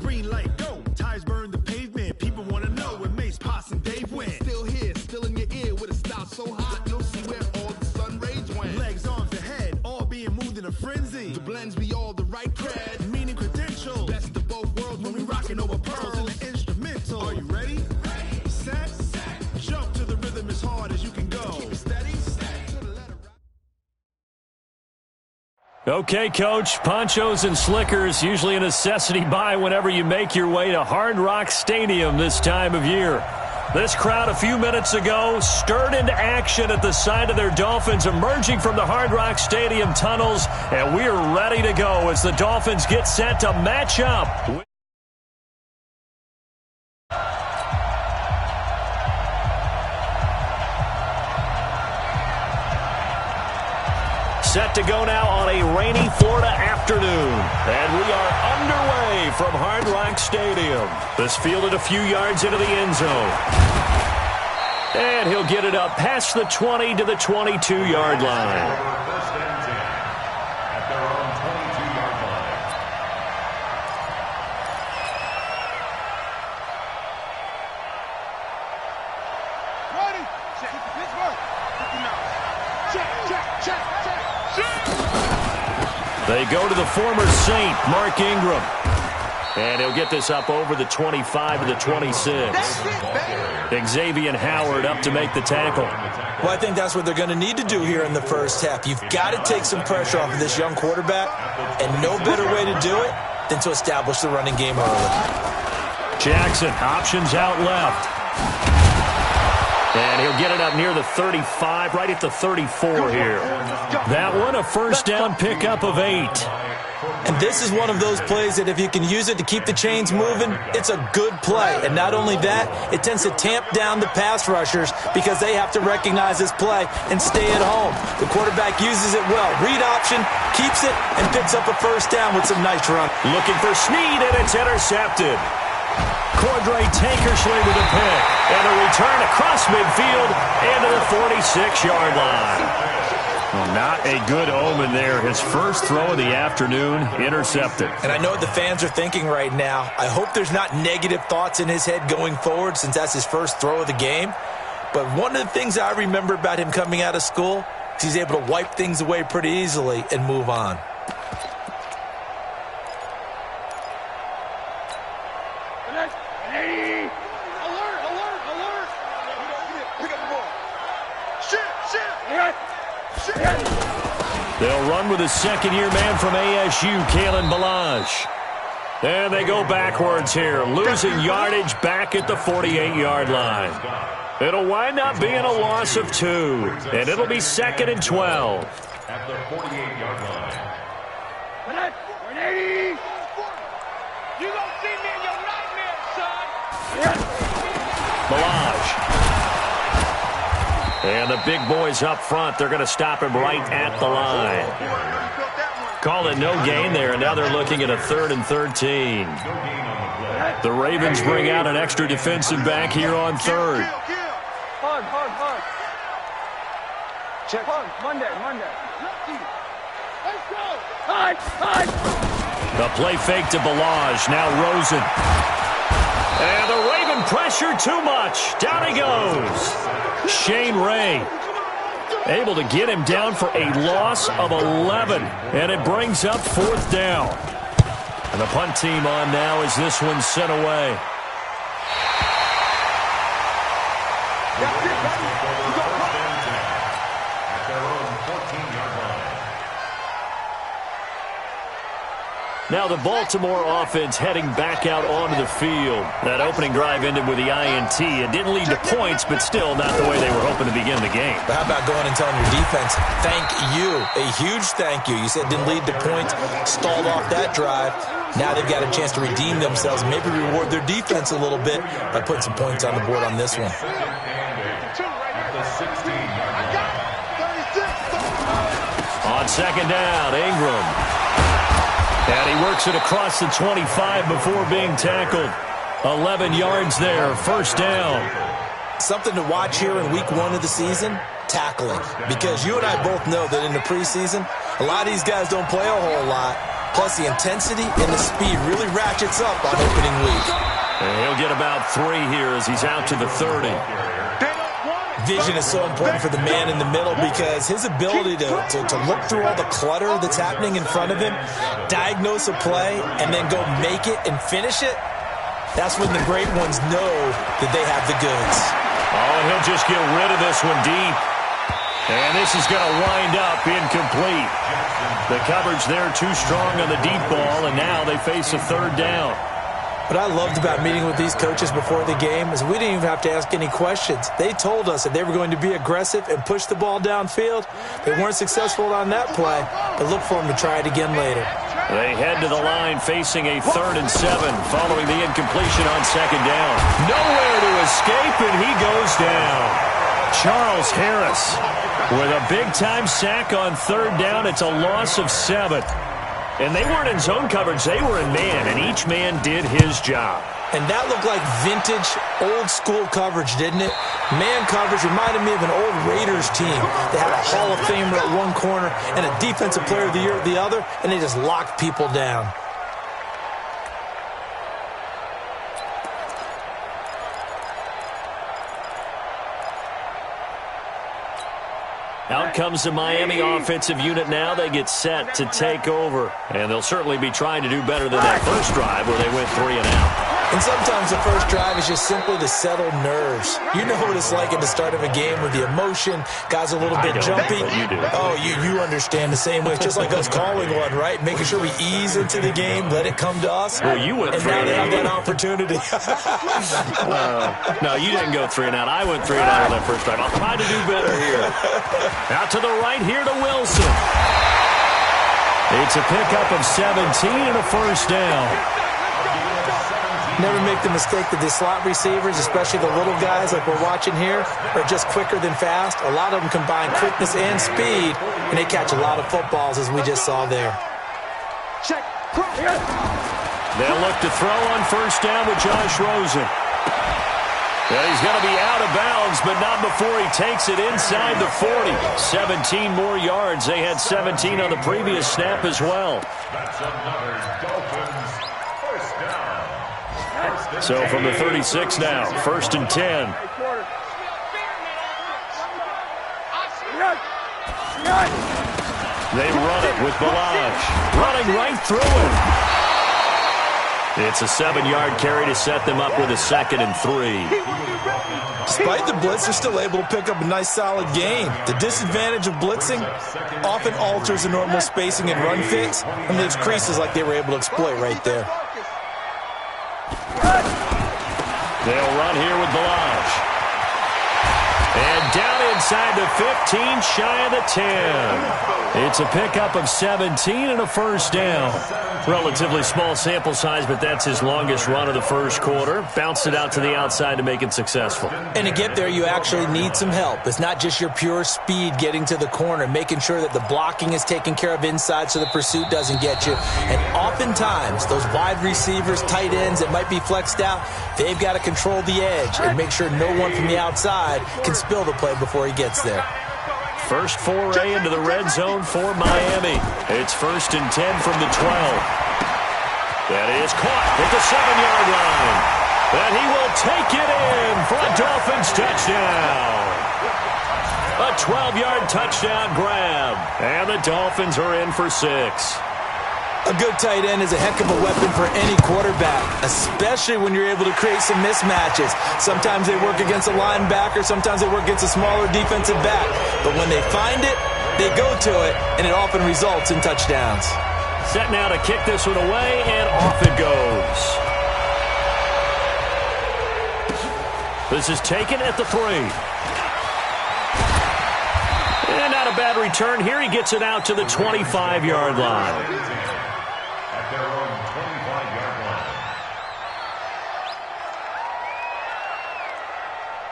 green light, go. Tires burn the pavement. People want to know where Mace, Potts, and Dave went. Still here, still in your ear with a style so hot, you'll see where all the sun rays went. Legs, arms, and head, all being moved in a frenzy. The blends be all the right cred, meaning credentials. Best of both worlds when we rockin' over pearls in the instrumental. Are you ready? Ready. Set. Jump to the rhythm as hard as you can go. Keep it steady. Okay, Coach, ponchos and slickers, usually a necessity buy whenever you make your way to Hard Rock Stadium this time of year. This crowd a few minutes ago stirred into action at the side of their Dolphins emerging from the Hard Rock Stadium tunnels, and we are ready to go as the Dolphins get set to match up. Set to go now on a rainy Florida afternoon. And we are underway from Hard Rock Stadium. This fielded a few yards into the end zone. And he'll get it up past the 20 to the 22-yard line. They go to the former Saint, Mark Ingram. And he'll get this up over the 25 to the 26. Xavier Howard up to make the tackle. Well, I think that's what they're going to need to do here in the first half. You've got to take some pressure off of this young quarterback, and no better way to do it than to establish the running game early. Jackson, options out left. And he'll get it up near the 35, right at the 34 here. That one, a first down pickup of 8. And this is one of those plays that if you can use it to keep the chains moving, it's a good play. And not only that, it tends to tamp down the pass rushers because they have to recognize this play and stay at home. The quarterback uses it well. Read option, keeps it, and picks up a first down with some nice run. Looking for Snead, and it's intercepted. Cordray Tankersley with a pick. And a return across midfield into the 46-yard line. Well, not a good omen there. His first throw of the afternoon, intercepted. And I know what the fans are thinking right now. I hope there's not negative thoughts in his head going forward since that's his first throw of the game. But one of the things I remember about him coming out of school is he's able to wipe things away pretty easily and move on. They'll run with a second-year man from ASU, Kalen Balazs. And they go backwards here, losing yardage back at the 48-yard line. It'll wind up being a loss of 2, and it'll be 2nd and 12. At the 48-yard line. You gonna see me in your nightmares, son. Balazs. And the big boys up front, they're going to stop him right at the line. Call it no gain there, and now they're looking at a 3rd and 13. The Ravens bring out an extra defensive back here on 3rd. Hard. Check. Monday. Let's go. Hard. The play fake to Balazs, now Rosen. And the Raven pressure too much. Down he goes. Shane Ray able to get him down for a loss of 11. And it brings up 4th down. And the punt team on now as this one's sent away. Now the Baltimore offense heading back out onto the field. That opening drive ended with the INT. It didn't lead to points, but still not the way they were hoping to begin the game. But how about going and telling your defense, thank you, a huge thank you. You said it didn't lead to points, stalled off that drive. Now they've got a chance to redeem themselves, maybe reward their defense a little bit by putting some points on the board on this one. On 2nd down, Ingram. And he works it across the 25 before being tackled. 11 yards there, 1st down. Something to watch here in week 1 of the season, tackling. Because you and I both know that in the preseason, a lot of these guys don't play a whole lot. Plus, the intensity and the speed really ratchets up on opening week. And he'll get about 3 here as he's out to the 30. Vision is so important for the man in the middle because his ability to look through all the clutter that's happening in front of him, diagnose a play, and then go make it and finish it, that's when the great ones know that they have the goods. Oh, he'll just get rid of this one deep. And this is going to wind up incomplete. The coverage there too strong on the deep ball, and now they face a 3rd down. What I loved about meeting with these coaches before the game is we didn't even have to ask any questions. They told us that they were going to be aggressive and push the ball downfield. They weren't successful on that play, but look for them to try it again later. They head to the line facing a 3rd and 7 following the incompletion on 2nd down. Nowhere to escape, and he goes down. Charles Harris with a big-time sack on 3rd down. It's a loss of 7. And they weren't in zone coverage. They were in man, and each man did his job. And that looked like vintage, old-school coverage, didn't it? Man coverage reminded me of an old Raiders team. They had a Hall of Famer at one corner and a Defensive Player of the Year at the other, and they just locked people down. Out comes the Miami offensive unit now. They get set to take over. And they'll certainly be trying to do better than that first drive where they went 3 and out. And sometimes the first drive is just simply to settle nerves. You know what it's like at the start of a game with the emotion. Guys a little bit jumpy. You do. Oh, you understand the same way. It's just like us calling one, right? Making sure we ease into the game, let it come to us. Well, you went and 3 now and they out. have that opportunity. No, you didn't go 3 and out. I went 3 and out on that first drive. I'll try to do better here. Out to the right here to Wilson. It's a pickup of 17 and a first down. Never make the mistake that the slot receivers, especially the little guys like we're watching here, are just quicker than fast. A lot of them combine quickness and speed, and they catch a lot of footballs, as we just saw there. They'll look to throw on first down with Josh Rosen. Yeah, he's going to be out of bounds, but not before he takes it inside the 40. 17 more yards. They had 17 on the previous snap as well. That's another Dolphins first down. So from the 36 now, 1st and 10. They run it with Balaj. Running right through him. It's a 7-yard carry to set them up with a 2nd and 3. Despite the blitz, they're still able to pick up a nice, solid gain. The disadvantage of blitzing often alters the normal spacing and run fits and leaves creases like they were able to exploit right there. They'll run here with Balaj. And down inside the 15, shy of the 10. It's a pickup of 17 and a first down. Relatively small sample size, but that's his longest run of the first quarter. Bounced it out to the outside to make it successful. And to get there, you actually need some help. It's not just your pure speed getting to the corner, making sure that the blocking is taken care of inside so the pursuit doesn't get you. And oftentimes, those wide receivers, tight ends that might be flexed out, they've got to control the edge and make sure no one from the outside can spill the play before he gets there. First foray into the red zone for Miami. It's 1st and 10 from the 12. That is caught at the 7-yard line. And he will take it in for a Dolphins touchdown. A 12-yard touchdown grab. And the Dolphins are in for 6. A good tight end is a heck of a weapon for any quarterback, especially when you're able to create some mismatches. Sometimes they work against a linebacker, sometimes they work against a smaller defensive back. But when they find it, they go to it, and it often results in touchdowns. Set now to kick this one away, and off it goes. This is taken at the 3. And not a bad return here. He gets it out to the 25-yard line. At their own 25-yard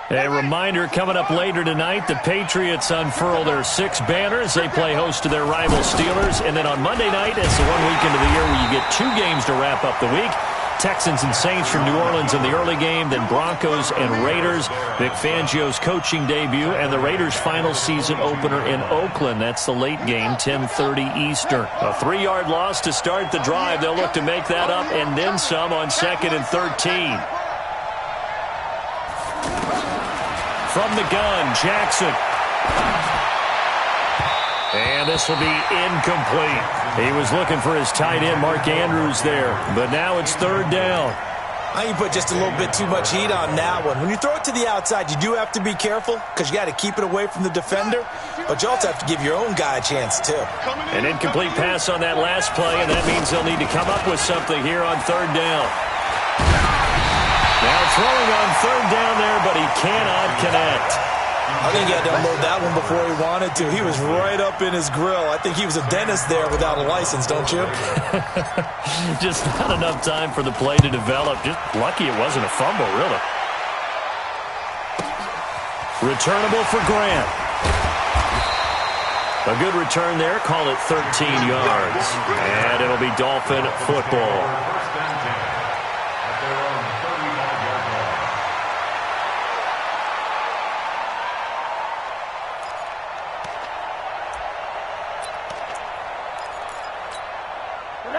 line. A reminder, coming up later tonight, the Patriots unfurl their 6 banners. They play host to their rival Steelers. And then on Monday night, it's the one week into the year where you get 2 games to wrap up the week. Texans and Saints from New Orleans in the early game, then Broncos and Raiders. Vic Fangio's coaching debut, and the Raiders' final season opener in Oakland. That's the late game, 10:30 Eastern. A 3-yard loss to start the drive. They'll look to make that up and then some on 2nd and 13. From the gun, Jackson. And this will be incomplete. He was looking for his tight end, Mark Andrews, there. But now it's 3rd down. I think you put just a little bit too much heat on that one. When you throw it to the outside, you do have to be careful because you got to keep it away from the defender. But you also have to give your own guy a chance, too. An incomplete pass on that last play, and that means they'll need to come up with something here on 3rd down. Now throwing on 3rd down there, but he cannot connect. I think he had to unload that one before he wanted to. He was right up in his grill. I think he was a dentist there without a license, don't you? Just not enough time for the play to develop. Just lucky it wasn't a fumble, really. Returnable for Grant. A good return there. Call it 13 yards. And it'll be Dolphin football.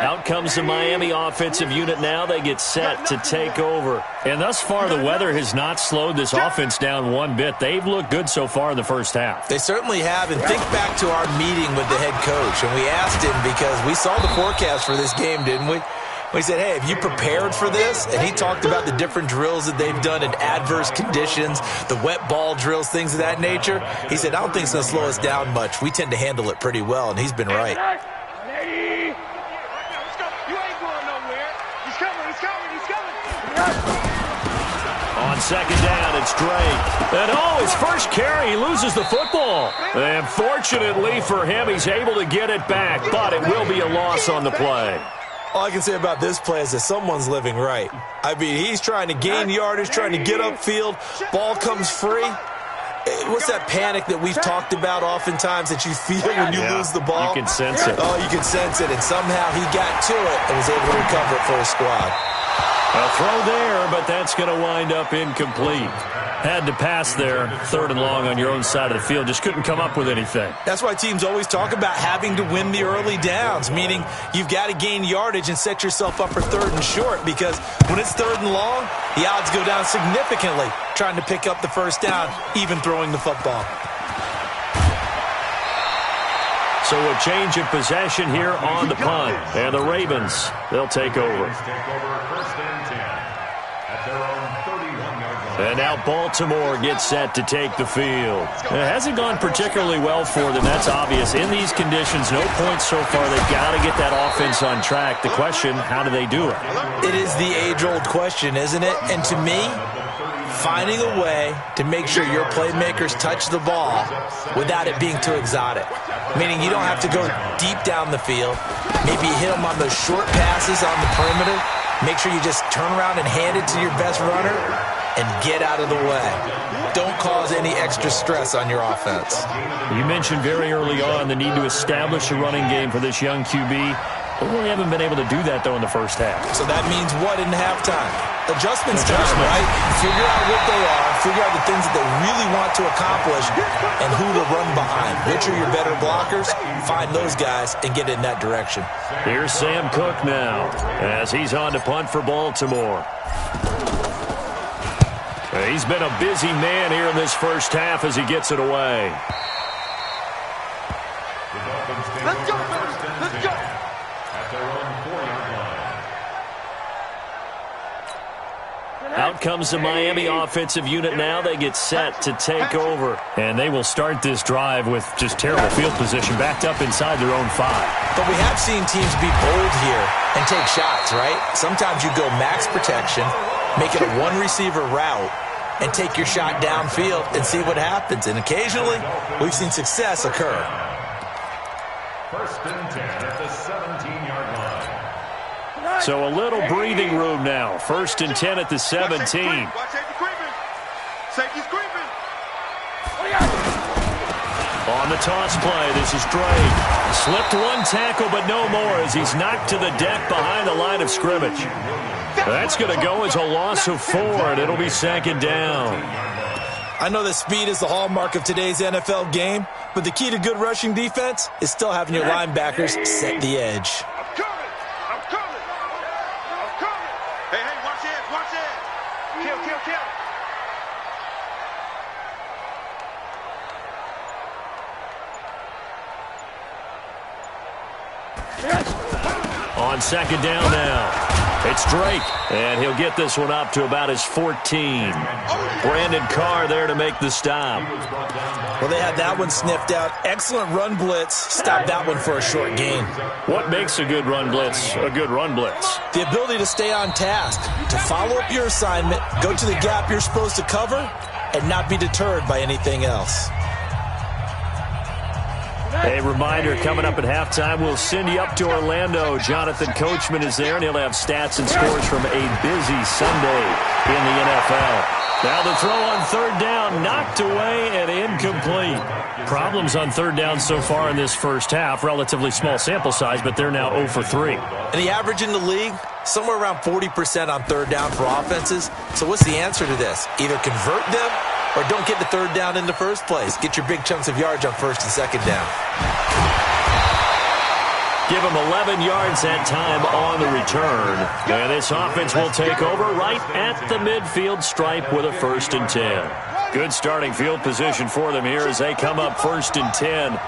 Out comes the Miami offensive unit now. They get set to take over. And thus far, the weather has not slowed this offense down one bit. They've looked good so far in the first half. They certainly have. And think back to our meeting with the head coach. And we asked him because we saw the forecast for this game, didn't we? We said, hey, have you prepared for this? And he talked about the different drills that they've done in adverse conditions, the wet ball drills, things of that nature. He said, I don't think it's going to slow us down much. We tend to handle it pretty well, and he's been right. On 2nd down, it's Drake. And his first carry, he loses the football. And fortunately for him, he's able to get it back, but it will be a loss on the play. All I can say about this play is that someone's living right. I mean, he's trying to gain yardage, trying to get upfield. Ball comes free. What's that panic that we've talked about oftentimes that you feel when you lose the ball? You can sense it. Oh, you can sense it. And somehow he got to it and was able to recover it for his squad. A throw there, but that's going to wind up incomplete. Had to pass there, 3rd and long on your own side of the field. Just couldn't come up with anything. That's why teams always talk about having to win the early downs, meaning you've got to gain yardage and set yourself up for 3rd and short, because when it's 3rd and long, the odds go down significantly trying to pick up the first down, even throwing the football. So a change of possession here on the punt. And the Ravens, they'll take over. And now Baltimore gets set to take the field. It hasn't gone particularly well for them. That's obvious. In these conditions, no points so far. They've got to get that offense on track. The question, how do they do it? It is the age-old question, isn't it? And to me, finding a way to make sure your playmakers touch the ball without it being too exotic. Meaning you don't have to go deep down the field. Maybe you hit them on those short passes on the perimeter. Make sure you just turn around and hand it to your best runner and get out of the way. Don't cause any extra stress on your offense. You mentioned very early on the need to establish a running game for this young QB. They really haven't been able to do that, though, in the first half. So that means what in halftime? Adjustments time, right? Figure out what they are, figure out the things that they really want to accomplish, and who to run behind. Which are your better blockers? Find those guys and get in that direction. Here's Sam Cook now as he's on to punt for Baltimore. He's been a busy man here in this first half as he gets it away. Let's go, let's go. Out comes the Miami offensive unit now. They get set to take over. And they will start this drive with just terrible field position, backed up inside their own 5. But we have seen teams be bold here and take shots, right? Sometimes you go max protection, make it a one-receiver route, and take your shot downfield and see what happens. And occasionally, we've seen success occur. 1st and 10 at the 17-yard line. So a little breathing room now. 1st and 10 at the 17. Watch safety creeping. Safety's creeping. On the toss play, this is Drake. Slipped one tackle, but no more as he's knocked to the deck behind the line of scrimmage. That's going to go as a loss of 4, and it'll be second down. I know that speed is the hallmark of today's NFL game, but the key to good rushing defense is still having your linebackers set the edge. I'm coming. I'm coming. I'm coming. Hey, watch it. Watch it. Kill. On second down now. It's Drake, and he'll get this one up to about his 14. Brandon Carr there to make the stop. Well, they had that one sniffed out. Excellent run blitz. Stopped that one for a short gain. What makes a good run blitz a good run blitz? The ability to stay on task, to follow up your assignment, go to the gap you're supposed to cover, and not be deterred by anything else. A reminder, coming up at halftime, we'll send you up to Orlando. Jonathan Coachman is there, and he'll have stats and scores from a busy Sunday in the NFL. Now the throw on third down, knocked away and incomplete. Problems on third down so far in this first half. Relatively small sample size, but they're now 0 for 3. And the average in the league, somewhere around 40% on third down for offenses. So what's the answer to this? Either convert them or don't get the third down in the first place. Get your big chunks of yards on first and second down. Give him 11 yards that time on the return. And this offense will take over right at the midfield stripe with a 1st and 10. Good starting field position for them here as they come up 1st and 10.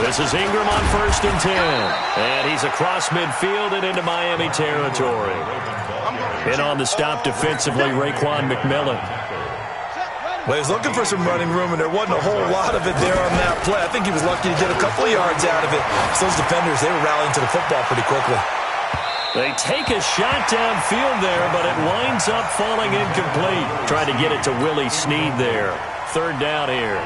This is Ingram on 1st and 10. And he's across midfield and into Miami territory. And on the stop defensively, Raekwon McMillan. Well, he was looking for some running room, and there wasn't a whole lot of it there on that play. I think he was lucky to get a couple of yards out of it. So those defenders, they were rallying to the football pretty quickly. They take a shot downfield there, but it winds up falling incomplete. Trying to get it to Willie Snead there. Third down here.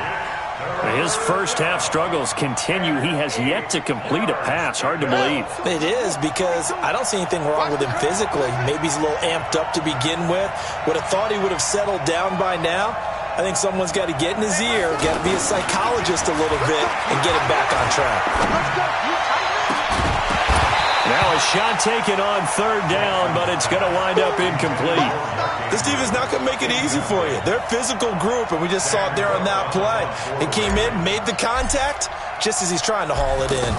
His first half struggles continue. He has yet to complete a pass. Hard to believe. It is, because I don't see anything wrong with him physically. Maybe he's a little amped up to begin with. Would have thought he would have settled down by now. I think someone's got to get in his ear, got to be a psychologist a little bit, and get him back on track. Now a shot taken on third down, but it's going to wind up incomplete. This defense not going to make it easy for you. They're a physical group, and we just saw it there on that play. It came in, made the contact, just as he's trying to haul it in.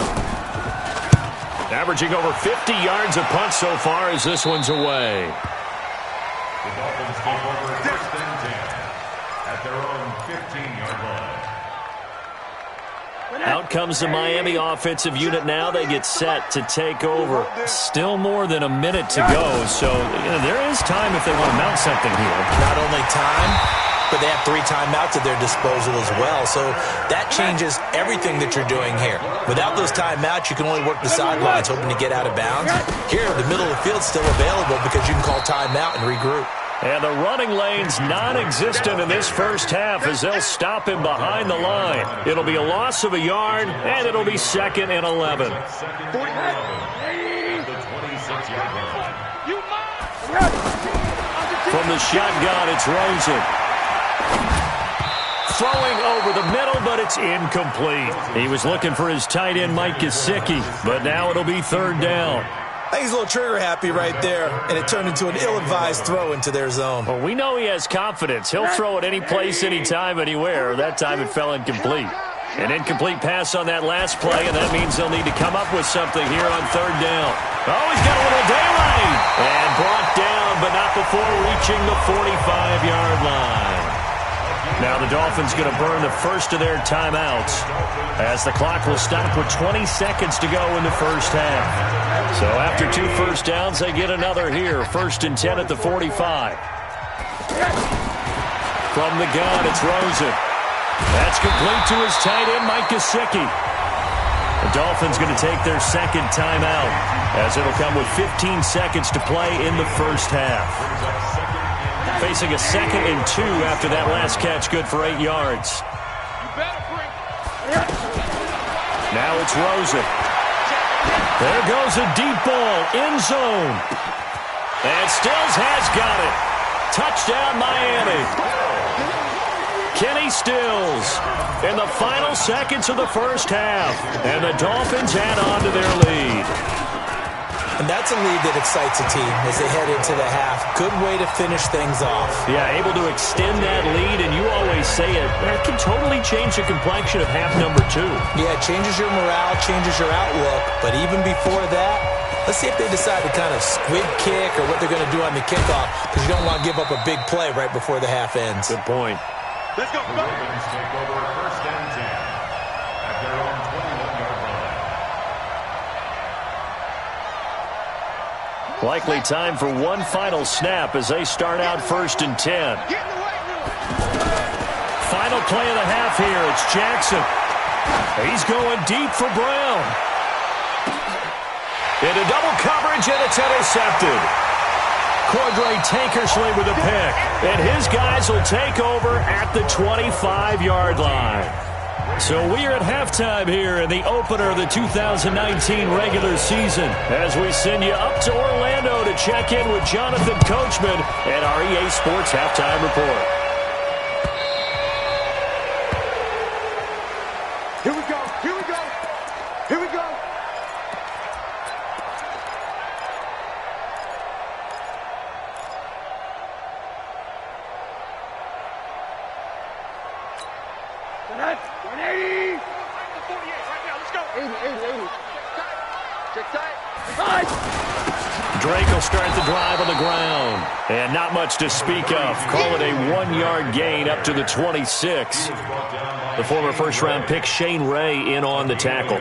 Averaging over 50 yards a punt so far as this one's away. The Dolphins take over 1st and 10 at their own 15-yard line. Out comes the Miami offensive unit now. They get set to take over. Still more than a minute to go, so there is time if they want to mount something here. Not only time, but they have 3 timeouts at their disposal as well, so that changes everything that you're doing here. Without those timeouts, you can only work the sidelines, hoping to get out of bounds. Here, the middle of the field's still available because you can call timeout and regroup. And the running lane's non-existent in this first half as they'll stop him behind the line. It'll be a loss of a yard, and it'll be 2nd and 11. From the shotgun, it's Rosen. Throwing over the middle, but it's incomplete. He was looking for his tight end, Mike Gesicki, but now it'll be third down. I think he's a little trigger-happy right there, and it turned into an ill-advised throw into their zone. Well, we know he has confidence. He'll throw it any place, anytime, anywhere. That time it fell incomplete. An incomplete pass on that last play, and that means they'll need to come up with something here on third down. Oh, he's got a little daylight. And brought down, but not before reaching the 45-yard line. Now the Dolphins going to burn the first of their timeouts as the clock will stop with 20 seconds to go in the first half. So after 2 first downs, they get another here. 1st and 10 at the 45. From the gun, it's Rosen. That's complete to his tight end, Mike Gesicki. The Dolphins going to take their second timeout as it'll come with 15 seconds to play in the first half. Facing a 2nd and 2 after that last catch, good for 8 yards. Now it's Rosen. There goes a deep ball, end zone. And Stills has got it. Touchdown, Miami. Kenny Stills in the final seconds of the first half. And the Dolphins add on to their lead. And that's a lead that excites a team as they head into the half. Good way to finish things off. Yeah, able to extend that lead, and you always say it, that can totally change the complexion of half number 2. Yeah, it changes your morale, changes your outlook. But even before that, let's see if they decide to kind of squib kick or what they're going to do on the kickoff, because you don't want to give up a big play right before the half ends. Good point. Let's go. The Ravens take over 1st and 10 at their own 21-yard line. Likely time for one final snap as they start out 1st and 10. Get in the weight room. Final play of the half here. It's Jackson. He's going deep for Brown. Into double coverage, and it's intercepted. Cordray Tankersley with a pick. And his guys will take over at the 25-yard line. So we are at halftime here in the opener of the 2019 regular season as we send you up to Orlando to check in with Jonathan Coachman and our EA Sports Halftime Report. Here we go. Here we go. Here we go. That's 180. The 48 right now. Let's go. 80. Check tight. Drake will start the drive on the ground. And not much to speak of. Call it a 1-yard gain up to the 26. The former first-round pick Shane Ray in on the tackle.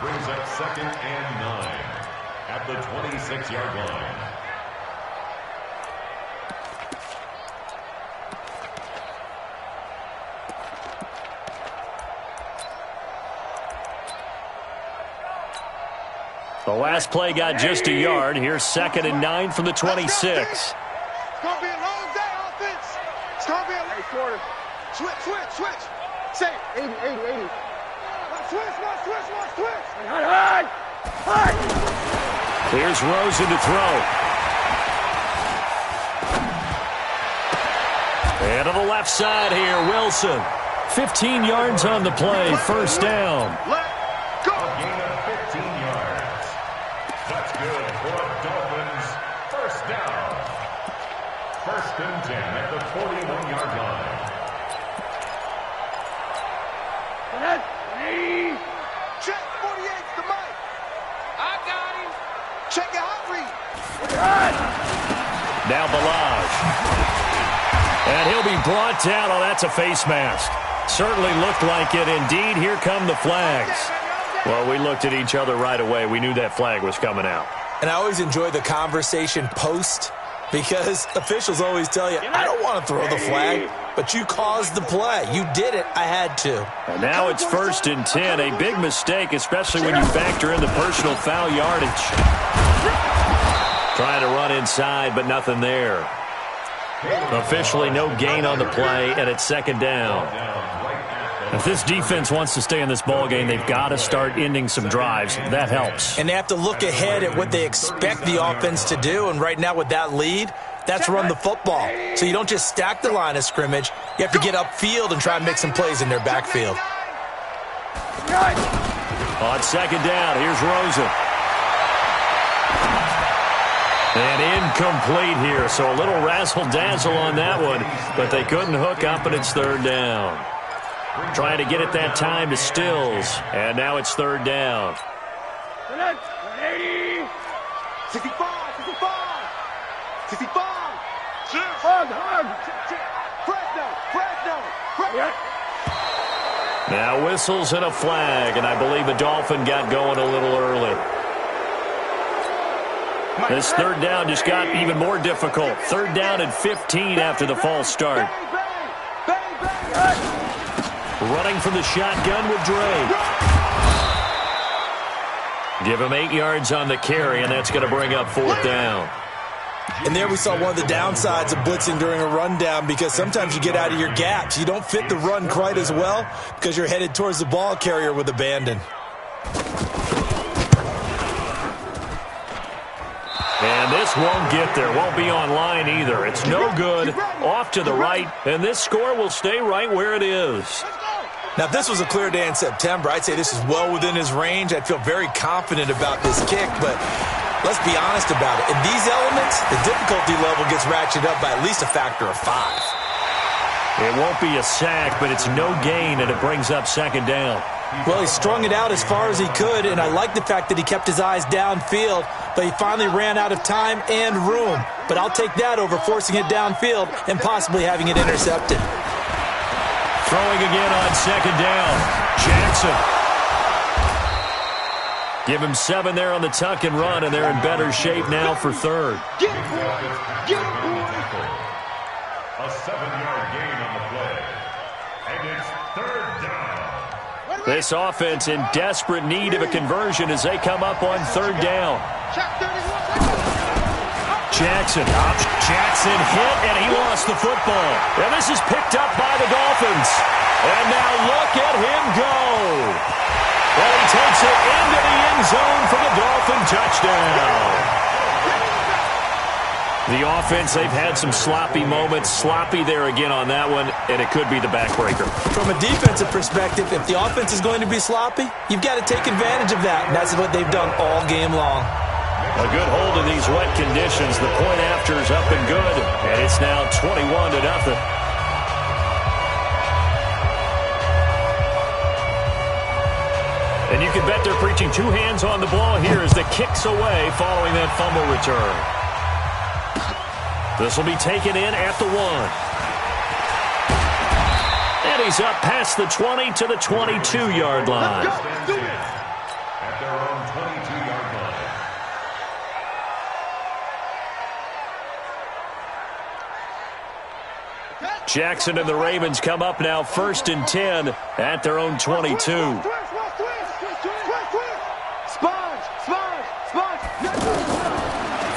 Brings up 2nd and 9 at the 26-yard line. The last play got just a yard. Here's 2nd and 9 from the 26. It's going to be a long day, offense. It's going to be a quarter. Switch. Say 80. Switch. High. Here's Rosen to throw. And to the left side here, Wilson. 15 yards on the play, 1st down. Let go. A gain of 15 yards. That's good for a Dolphins 1st down. 1st and 10 at the 41-yard line. Check 48's the mic. I got him. Check it out, read. Now Balaj. And he'll be brought down. Oh, that's a face mask. Certainly looked like it. Indeed, here come the flags. Well, we looked at each other right away. We knew that flag was coming out. And I always enjoy the conversation post because officials always tell you, I don't want to throw the flag, but you caused the play. You did it. I had to. And now it's 1st and 10. A big mistake, especially when you factor in the personal foul yardage. Trying to run inside, but nothing there. Officially no gain on the play, and it's 2nd down. If this defense wants to stay in this ballgame, they've got to start ending some drives. That helps. And they have to look ahead at what they expect the offense to do. And right now with that lead, that's run the football. So you don't just stack the line of scrimmage. You have to get upfield and try and make some plays in their backfield. On 2nd down, here's Rosen. And incomplete here. So a little razzle-dazzle on that one. But they couldn't hook up, and it's 3rd down. Trying to get it that time to Stills. And now it's 3rd down. 180. 65. Fresno. Now whistles and a flag, and I believe the Dolphin got going a little early. This 3rd down just got even more difficult. 3rd down and 15 after the false start. Running from the shotgun with Drake. Give him 8 yards on the carry, and that's going to bring up 4th down. And there we saw one of the downsides of blitzing during a rundown because sometimes you get out of your gaps. You don't fit the run quite as well because you're headed towards the ball carrier with abandon. And And this won't get there. Won't be online either. It's no good. Off to the right. And this score will stay right where it is. Now, if this was a clear day in September, I'd say this is well within his range. I'd feel very confident about this kick, but let's be honest about it. In these elements, the difficulty level gets ratcheted up by at least a factor of 5. It won't be a sack, but it's no gain, and it brings up second down. Well, he strung it out as far as he could, and I like the fact that he kept his eyes downfield, but he finally ran out of time and room. But I'll take that over forcing it downfield and possibly having it intercepted. Throwing again on second down. Jackson. Give him 7 there on the tuck and run, and they're in better shape now for third. A 7-yard gain on the play. And it's third down. This offense in desperate need of a conversion as they come up on third down. Jackson hit, and he lost the football. And this is picked up by the Dolphins. And now look at him go. Well, he takes it into the end zone for the Dolphin touchdown. The offense, they've had some sloppy moments. Sloppy there again on that one, and it could be the backbreaker. From a defensive perspective, if the offense is going to be sloppy, you've got to take advantage of that, and that's what they've done all game long. A good hold in these wet conditions. The point after is up and good, and it's now 21-0. And you can bet they're preaching 2 hands on the ball here as the kick's away following that fumble return. This will be taken in at the 1. And he's up past the 20 to the 22-yard line. At their own 22-yard line. Jackson and the Ravens come up now 1st and 10 at their own 22.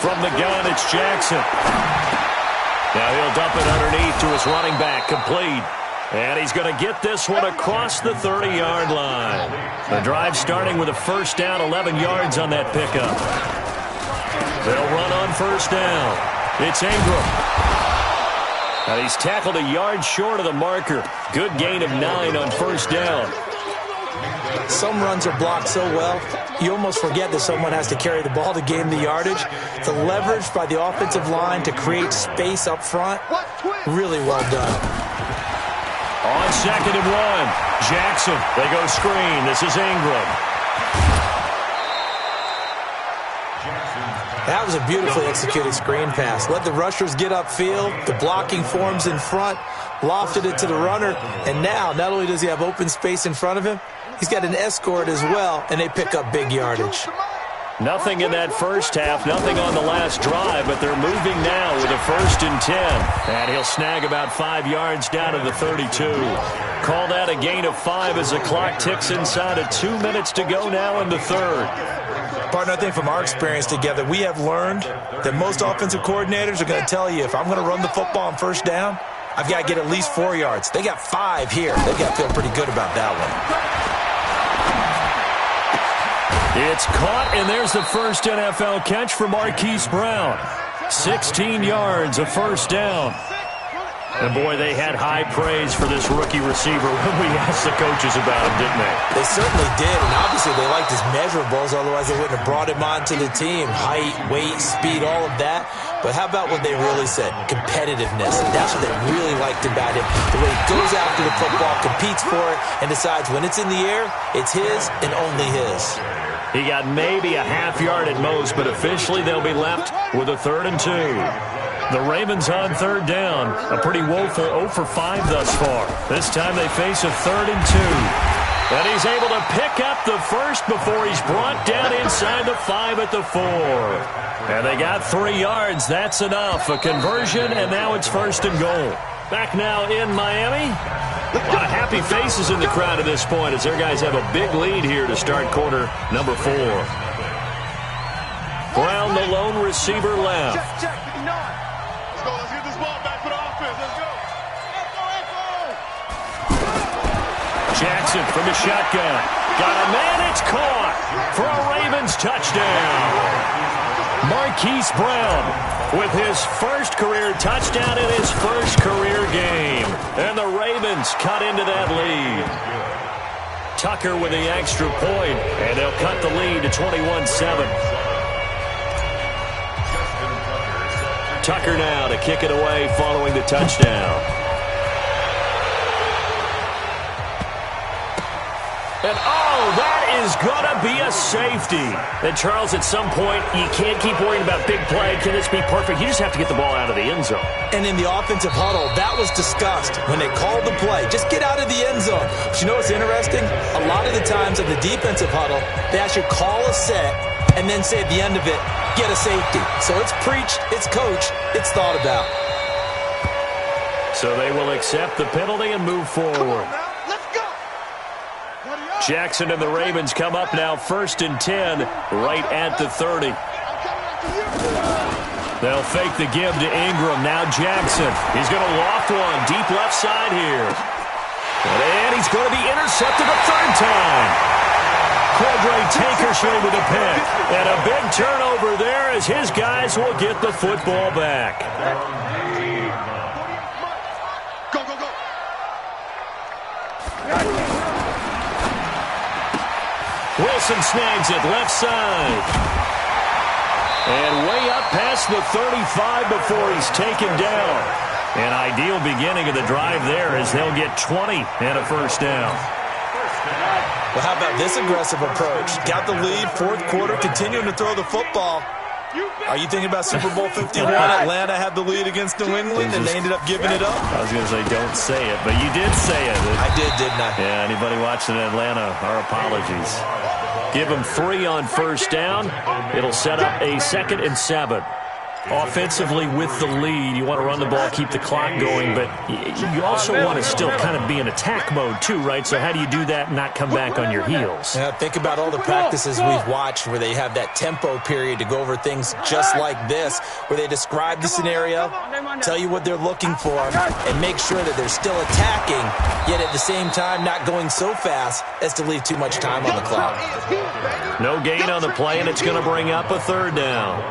From the gun, it's Jackson. Now he'll dump it underneath to his running back, complete. And he's going to get this one across the 30-yard line. The drive starting with a first down, 11 yards on that pickup. They'll run on first down. It's Ingram. Now he's tackled a yard short of the marker. Good gain of 9 on first down. Some runs are blocked so well, you almost forget that someone has to carry the ball to gain the yardage. The leverage by the offensive line to create space up front, really well done. On 2nd and 1, Jackson. They go screen. This is Ingram. That was a beautifully executed screen pass. Let the rushers get upfield. The blocking forms in front. Lofted it to the runner. And now, not only does he have open space in front of him, he's got an escort as well, and they pick up big yardage. Nothing in that first half, nothing on the last drive, but they're moving now with a 1st and 10. And he'll snag about 5 yards down to the 32. Call that a gain of 5 as the clock ticks inside of 2 minutes to go now in the third. Partner, I think from our experience together, we have learned that most offensive coordinators are going to tell you, if I'm going to run the football on first down, I've got to get at least 4 yards. They got 5 here. They've got to feel pretty good about that one. It's caught, and there's the first NFL catch for Marquise Brown. 16 yards, a first down. And, boy, they had high praise for this rookie receiver when we asked the coaches about him, didn't they? They certainly did, and obviously they liked his measurables, otherwise they wouldn't have brought him onto the team. Height, weight, speed, all of that. But how about what they really said? Competitiveness. That's what they really liked about him. The way he goes after the football, competes for it, and decides when it's in the air, it's his and only his. He got maybe a half yard at most, but officially they'll be left with a 3rd and 2. The Ravens on third down. A pretty woeful 0 for 5 thus far. This time they face a 3rd and 2. And he's able to pick up the first before he's brought down inside the 5 at the 4. And they got 3 yards. That's enough. A conversion, and now it's 1st and goal. Back now in Miami. A lot of happy faces in the crowd at this point as their guys have a big lead here to start quarter number 4. Brown, the lone receiver, left. Check. Let's go. Let's get this ball back for the offense. Let's go. Jackson from the shotgun. Got a man. It's caught for a Ravens touchdown. Marquise Brown with his first career touchdown in his first career game. And the Ravens cut into that lead. Tucker with the extra point, and they'll cut the lead to 21-7. Tucker now to kick it away following the touchdown. And, oh, that is going to be a safety. And, Charles, at some point, you can't keep worrying about big play. Can this be perfect? You just have to get the ball out of the end zone. And in the offensive huddle, that was discussed when they called the play. Just get out of the end zone. But you know what's interesting? A lot of the times in the defensive huddle, they actually call a set and then say at the end of it, get a safety. So it's preached, it's coached, it's thought about. So they will accept the penalty and move forward. Jackson and the Ravens come up now 1st and 10 right at the 30. They'll fake the give to Ingram. Now Jackson. He's going to loft one deep left side here. And he's going to be intercepted a third time. Cordray Tankersley with a pick. And a big turnover there as his guys will get the football back. Go, go, go. Wilson snags it left side. And way up past the 35 before he's taken down. An ideal beginning of the drive there as they'll get 20 and a first down. Well, how about this aggressive approach? Got the lead, fourth quarter, continuing to throw the football. Are you thinking about Super Bowl 51? Atlanta had the lead against New England, and they ended up giving it up. I was going to say don't say it, but you did say it. I did, didn't I? Yeah, anybody watching in Atlanta, our apologies. Give them 3 on first down. It'll set up a 2nd and 7. Offensively with the lead, you want to run the ball, keep the clock going, but you also want to still kind of be in attack mode too, right? So how do you do that and not come back on your heels? Yeah, think about all the practices we've watched where they have that tempo period to go over things just like this, where they describe the scenario, tell you what they're looking for, and make sure that they're still attacking, yet at the same time not going so fast as to leave too much time on the clock. No gain on the play, and it's going to bring up a 3rd down.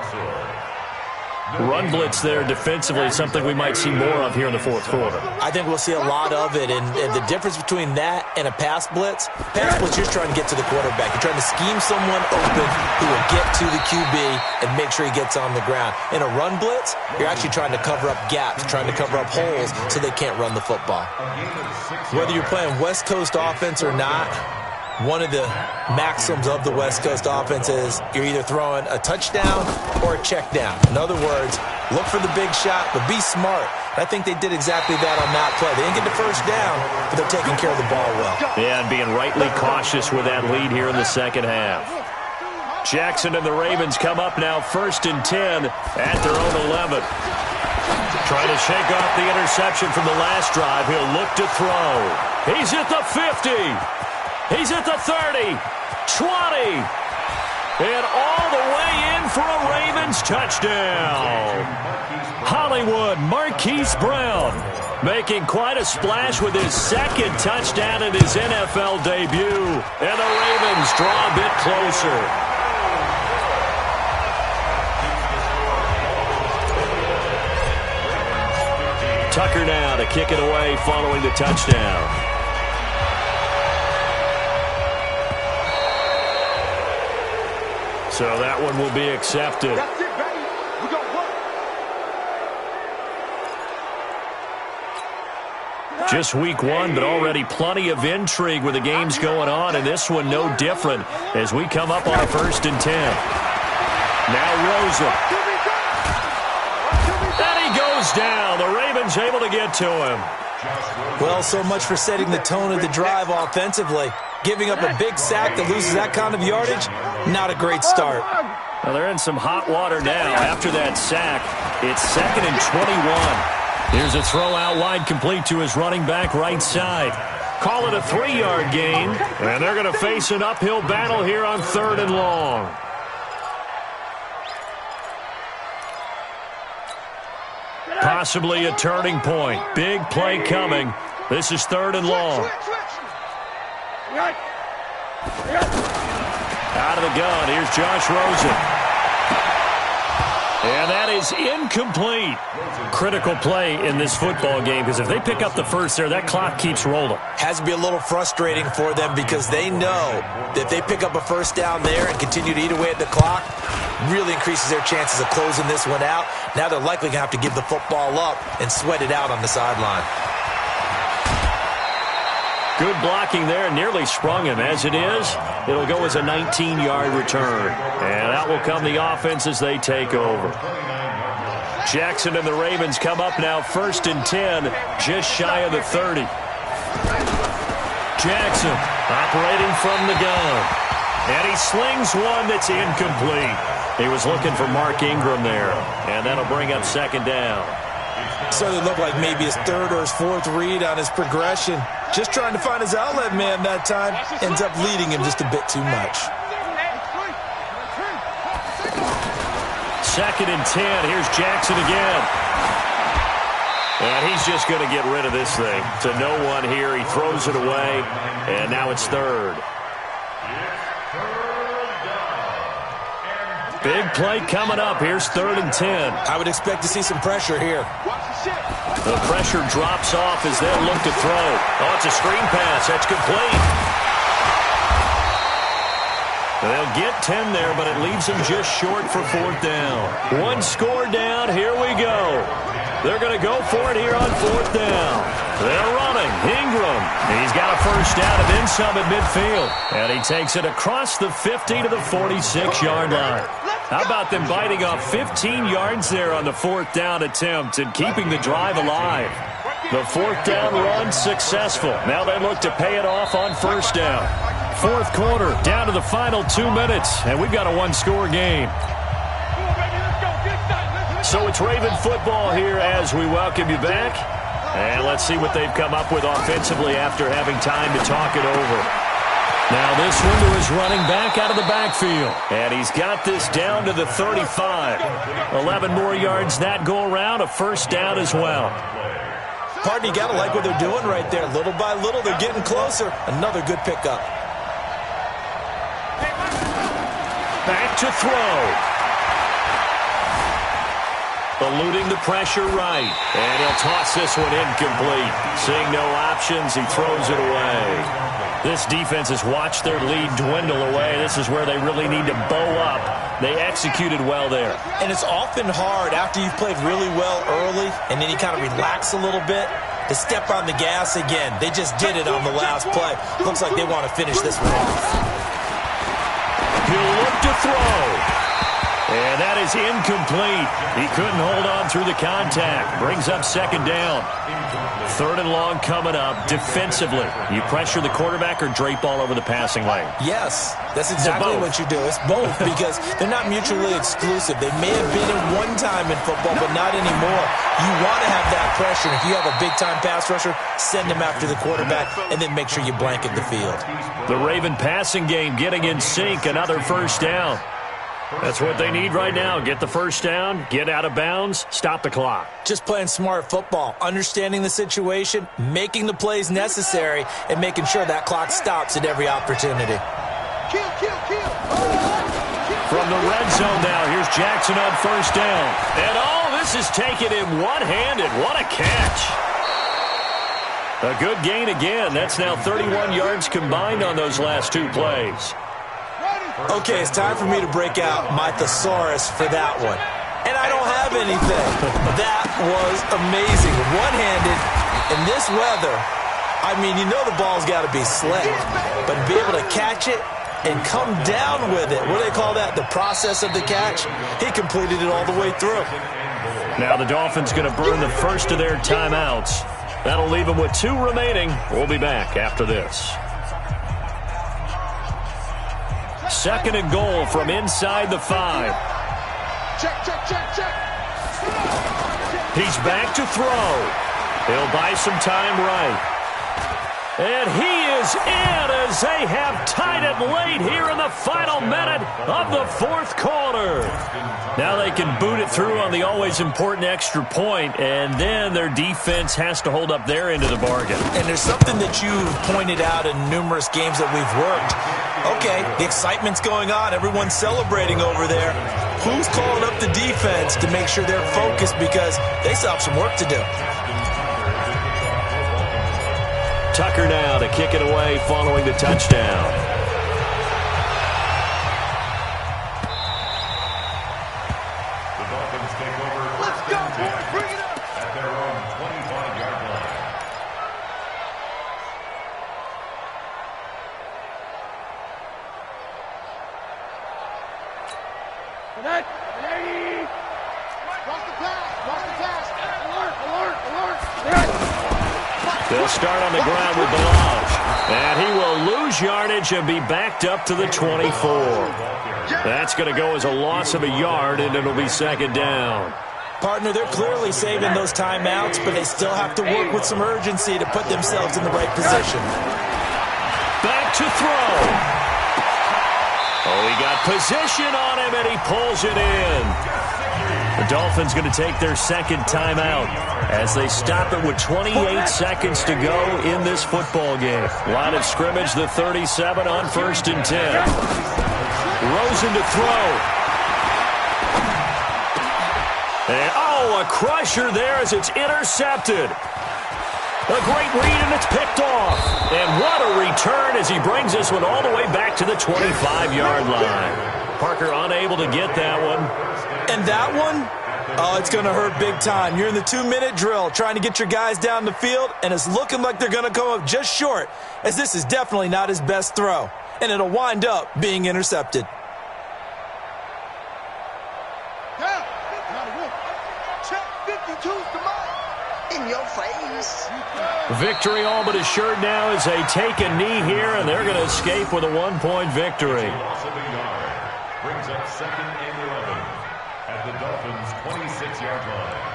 Run blitz there defensively, something we might see more of here in the fourth quarter. I think we'll see a lot of it, and the difference between that and a pass blitz, you're trying to get to the quarterback. You're trying to scheme someone open who will get to the QB and make sure he gets on the ground. In a run blitz, you're actually trying to cover up gaps, trying to cover up holes so they can't run the football. Whether you're playing West Coast offense or not, one of the maxims of the West Coast offense is you're either throwing a touchdown or a check down. In other words, look for the big shot, but be smart. I think they did exactly that on that play. They didn't get the first down, but they're taking care of the ball well. Yeah, and being rightly cautious with that lead here in the second half. Jackson and the Ravens come up now 1st and 10 at their own 11. Trying to shake off the interception from the last drive. He'll look to throw. He's at the 50. He's at the 30, 20, and all the way in for a Ravens touchdown. Hollywood Marquise Brown making quite a splash with his 2nd touchdown in his NFL debut, and the Ravens draw a bit closer. Tucker now to kick it away following the touchdown. So that one will be accepted. That's it, baby. We got one. Just week 1, but already plenty of intrigue with the games going on, and this one no different as we come up on a 1st and 10. Now Rosen. And he goes down. The Ravens able to get to him. Well, so much for setting the tone of the drive offensively. Giving up a big sack that loses that kind of yardage, not a great start. Well, they're in some hot water now after that sack. It's 2nd and 21. Here's a throw out wide complete to his running back right side. Call it a 3-yard gain, and they're going to face an uphill battle here on 3rd and long. Possibly a turning point. Big play coming. This is 3rd and long. Out of the gun. Here's Josh Rosen. And that is incomplete. Critical play in this football game, because if they pick up the first there, that clock keeps rolling. Has to be a little frustrating for them because they know that if they pick up a first down there and continue to eat away at the clock, really increases their chances of closing this one out. Now they're likely going to have to give the football up and sweat it out on the sideline. Good blocking there, nearly sprung him. As it is, it'll go as a 19-yard return. And out will come the offense as they take over. Jackson and the Ravens come up now 1st and 10, just shy of the 30. Jackson operating from the gun. And he slings one that's incomplete. He was looking for Mark Ingram there. And that'll bring up 2nd down. So it looked like maybe his 3rd or his 4th read on his progression. Just trying to find his outlet man that time. Ends up leading him just a bit too much. 2nd and 10. Here's Jackson again. And he's just going to get rid of this thing. To no one here. He throws it away. And now it's 3rd. Big play coming up. Here's 3rd and 10. I would expect to see some pressure here. The pressure drops off as they look to throw. Oh, it's a screen pass. That's complete. They'll get 10 there, but it leaves them just short for 4th down. One score down. Here we go. They're going to go for it here on 4th down. They're running. Ingram. He's got a first down and then some at midfield. And he takes it across the 50 to the 46-yard line. How about them biting off 15 yards there on the 4th down attempt and keeping the drive alive? The 4th down run successful. Now they look to pay it off on 1st down. 4th quarter, down to the final 2 minutes, and we've got a one-score game. So it's Raven football here as we welcome you back. And let's see what they've come up with offensively after having time to talk it over. Now this one to his running back out of the backfield. And he's got this down to the 35. 11 more yards that go around, a first down as well. Pardon, you got to like what they're doing right there. Little by little, they're getting closer. Another good pickup. Back to throw. Eluding the pressure right. And he'll toss this one incomplete. Seeing no options, he throws it away. This defense has watched their lead dwindle away. This is where they really need to bow up. They executed well there. And it's often hard after you've played really well early and then you kind of relax a little bit to step on the gas again. They just did it on the last play. Looks like they want to finish this one off. He'll look to throw. And that is incomplete. He couldn't hold on through the contact. Brings up 2nd down. 3rd and long coming up defensively. You pressure the quarterback or drape all over the passing lane? Yes, that's exactly what you do. It's both because they're not mutually exclusive. They may have been at one time in football, but not anymore. You want to have that pressure. If you have a big-time pass rusher, send him after the quarterback and then make sure you blanket the field. The Raven passing game getting in sync. Another first down. That's what they need right now. Get the first down, get out of bounds, stop the clock. Just playing smart football, understanding the situation, making the plays necessary, and making sure that clock stops at every opportunity. From the red zone now, here's Jackson on first down. And this is taking him one-handed. What a catch. A good gain again. That's now 31 yards combined on those last 2 plays. Okay, it's time for me to break out my thesaurus for that one. And I don't have anything. That was amazing. One-handed in this weather. I mean, you know the ball's got to be slick. But to be able to catch it and come down with it, what do they call that? The process of the catch? He completed it all the way through. Now the Dolphins going to burn the first of their timeouts. That'll leave them with 2 remaining. We'll be back after this. 2nd and goal from inside the 5. He's back to throw. He'll buy some time right. And he is in as they have tied it late here in the final minute of the 4th quarter. Now they can boot it through on the always important extra point, and then their defense has to hold up their end of the bargain. And there's something that you've pointed out in numerous games that we've worked. Okay, the excitement's going on. Everyone's celebrating over there. who's calling up the defense to make sure they're focused because they still have some work to do. Tucker now to kick it away following the touchdown. The Dolphins take over first and 10 at their own 25-yard line. They'll start on the ground with Balazs. And he will lose yardage and be backed up to the 24. That's going to go as a loss of a yard, and it'll be second down. Partner, they're clearly saving those timeouts, but they still have to work with some urgency to put themselves in the right position. Back to throw. Oh, he got position on him, and he pulls it in. The Dolphins going to take their second timeout as they stop it with 28 seconds to go in this football game. Line of scrimmage, the 37 on 1st and 10. Rosen to throw. And, oh, a crusher there as it's intercepted. A great read, and it's picked off. And what a return as he brings this one all the way back to the 25-yard line. Parker unable to get that one. And that one, oh, it's going to hurt big time. You're in the 2-minute drill trying to get your guys down the field, and it's looking like they're going to come up just short, as this is definitely not his best throw. And it'll wind up being intercepted. In your face. Victory all but assured now as they take a knee here, and they're going to escape with a 1-point victory. Loss of a yard brings up second and 11 at the Dolphins' 26-yard line.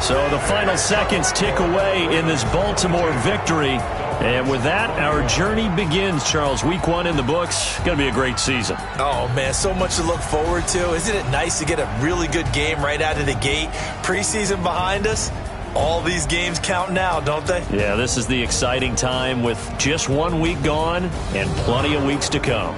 So the final seconds tick away in this Baltimore victory. And with that, our journey begins, Charles. Week 1 in the books. Going to be a great season. Oh, man, so much to look forward to. Isn't it nice to get a really good game right out of the gate? Preseason behind us. All these games count now, don't they? Yeah, this is the exciting time with just 1 week gone and plenty of weeks to come.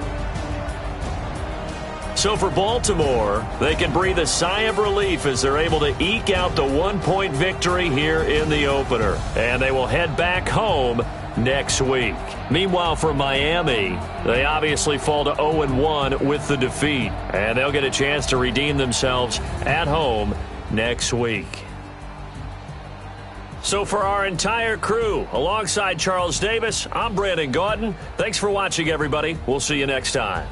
So for Baltimore, they can breathe a sigh of relief as they're able to eke out the 1-point victory here in the opener. And they will head back home next week. Meanwhile, for Miami, they obviously fall to 0-1 with the defeat. And they'll get a chance to redeem themselves at home next week. So for our entire crew, alongside Charles Davis, I'm Brandon Gautin. Thanks for watching, everybody. We'll see you next time.